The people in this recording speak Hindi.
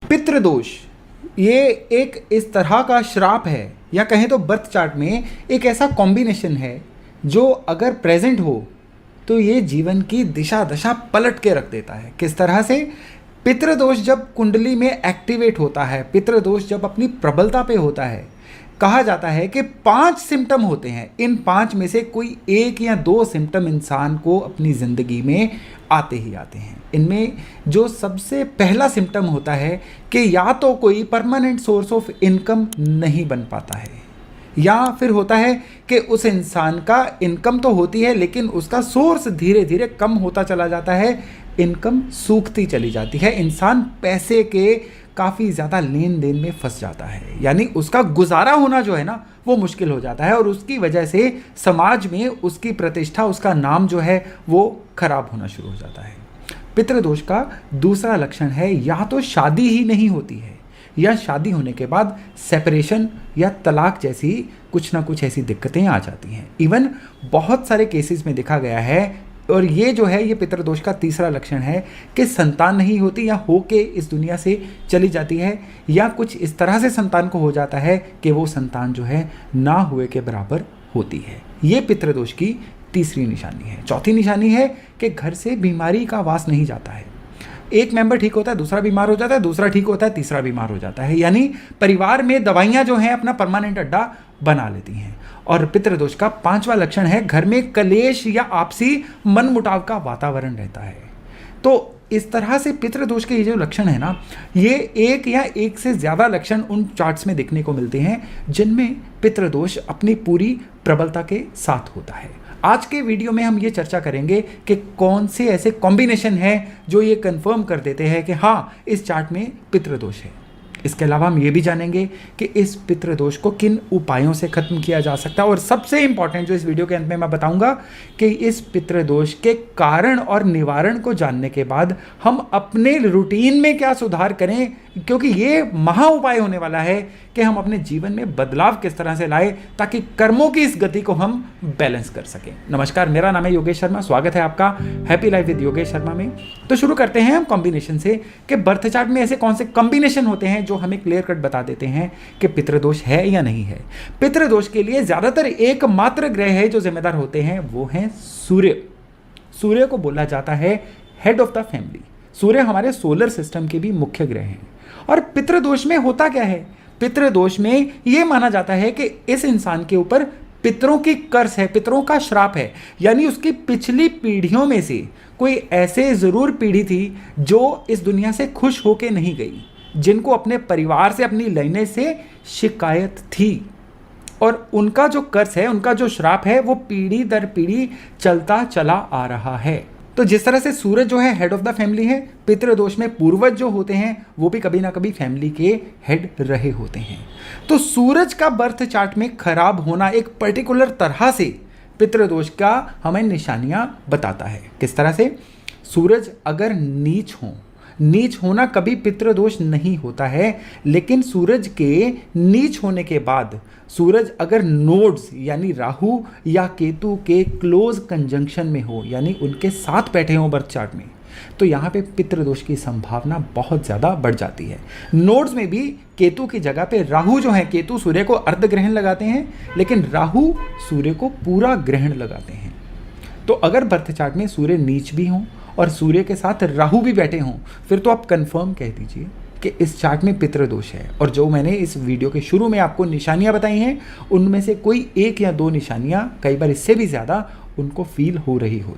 पितृदोष ये एक इस तरह का श्राप है, या कहें तो बर्थ चार्ट में एक ऐसा कॉम्बिनेशन है जो अगर प्रेजेंट हो तो ये जीवन की दिशा दशा पलट के रख देता है। किस तरह से? पितृदोष जब कुंडली में एक्टिवेट होता है, पितृदोष जब अपनी प्रबलता पे होता है, कहा जाता है कि 5 सिम्टम होते हैं। इन 5 में से कोई 1 या 2 सिम्टम इंसान को अपनी ज़िंदगी में आते ही आते हैं। इनमें जो सबसे पहला सिम्टम होता है कि या तो कोई परमानेंट सोर्स ऑफ इनकम नहीं बन पाता है, या फिर होता है कि उस इंसान का इनकम तो होती है लेकिन उसका सोर्स धीरे धीरे कम होता चला जाता है, इनकम सूखती चली जाती है, इंसान पैसे के काफ़ी ज़्यादा लेन देन में फंस जाता है, यानी उसका गुजारा होना जो है ना वो मुश्किल हो जाता है, और उसकी वजह से समाज में उसकी प्रतिष्ठा, उसका नाम जो है वो खराब होना शुरू हो जाता है। पितृदोष का दूसरा लक्षण है या तो शादी ही नहीं होती है, या शादी होने के बाद सेपरेशन या तलाक जैसी कुछ ना कुछ ऐसी दिक्कतें आ जाती हैं। इवन बहुत सारे केसेस में देखा गया है, और ये जो है ये पितृदोष का तीसरा लक्षण है कि संतान नहीं होती, या हो के इस दुनिया से चली जाती है, या कुछ इस तरह से संतान को हो जाता है कि वो संतान जो है ना हुए के बराबर होती है। ये पितृदोष की तीसरी निशानी है। चौथी निशानी है कि घर से बीमारी का वास नहीं जाता है। एक मेंबर ठीक होता है, दूसरा बीमार हो जाता है, दूसरा ठीक होता है, तीसरा बीमार हो जाता है, यानी परिवार में दवाइयाँ जो हैं अपना परमानेंट अड्डा बना लेती हैं। और पितृदोष का 5वां लक्षण है घर में कलेश या आपसी मनमुटाव का वातावरण रहता है। तो इस तरह से पितृदोष के ये जो लक्षण है ना, ये एक या एक से ज़्यादा लक्षण उन चार्ट्स में देखने को मिलते हैं जिनमें पितृदोष अपनी पूरी प्रबलता के साथ होता है। आज के वीडियो में हम ये चर्चा करेंगे कि कौन से ऐसे कॉम्बिनेशन हैं जो ये कंफर्म कर देते हैं कि हाँ, इस चार्ट में पितृदोष है। इसके अलावा हम ये भी जानेंगे कि इस पितृदोष को किन उपायों से खत्म किया जा सकता है, और सबसे इंपॉर्टेंट जो इस वीडियो के अंत में मैं बताऊंगा कि इस पितृदोष के कारण और निवारण को जानने के बाद हम अपने रूटीन में क्या सुधार करें, क्योंकि ये महा उपाय होने वाला है कि हम अपने जीवन में बदलाव किस तरह से लाएं ताकि कर्मों की इस गति को हम बैलेंस कर सकें। नमस्कार, मेरा नाम है योगेश शर्मा, स्वागत है आपका happy life with Yogesh Sharma में। तो शुरू करते हैं हम कॉम्बिनेशन से कि बर्थ चार्ट में ऐसे कौन से कॉम्बिनेशन होते हैं जो हमें क्लियर कट बता देते हैं कि पितृदोष है या नहीं है। पितृदोष के लिए ज्यादातर एकमात्र ग्रह है जो जिम्मेदार होते हैं, वो है सूर्य। सूर्य को बोला जाता है हेड ऑफ द फैमिली। सूर्य हमारे सोलर सिस्टम के भी मुख्य ग्रह हैं। और पितृदोष में होता क्या है? पितृदोष में यह माना जाता है कि इस इंसान के ऊपर पितरों की कर्स है, पितरों का श्राप है, यानी उसकी पिछली पीढ़ियों में से कोई ऐसे जरूर पीढ़ी थी जो इस दुनिया से खुश होके नहीं गई, जिनको अपने परिवार से, अपनी लाइनेज से शिकायत थी, और उनका जो कर्स है, उनका जो श्राप है, वो पीढ़ी दर पीढ़ी चलता चला आ रहा है। तो जिस तरह से सूरज जो है हेड ऑफ द फैमिली है, पितृदोष में पूर्वज जो होते हैं वो भी कभी ना कभी फैमिली के हेड रहे होते हैं। तो सूरज का बर्थ चार्ट में खराब होना एक पर्टिकुलर तरह से पितृदोष का हमें निशानियां बताता है। किस तरह से? सूरज अगर नीच हो, नीच होना कभी पितृदोष नहीं होता है, लेकिन सूरज के नीच होने के बाद सूरज अगर नोड्स यानी राहु या केतु के क्लोज कंजंक्शन में हो, यानी उनके साथ बैठे हों बर्थ चार्ट में, तो यहाँ पे पितृदोष की संभावना बहुत ज़्यादा बढ़ जाती है। नोड्स में भी केतु की जगह पे राहु जो है, केतु सूर्य को अर्ध ग्रहण लगाते हैं लेकिन राहु सूर्य को पूरा ग्रहण लगाते हैं। तो अगर बर्थ चार्ट में सूर्य नीच भी हों और सूर्य के साथ राहु भी बैठे हों, फिर तो आप कंफर्म कह दीजिए कि इस चार्ट में पितृदोष है। और जो मैंने इस वीडियो के शुरू में आपको निशानियां बताई हैं, उनमें से कोई 1 या 2 निशानियां, कई बार इससे भी ज़्यादा, उनको फील हो रही हो।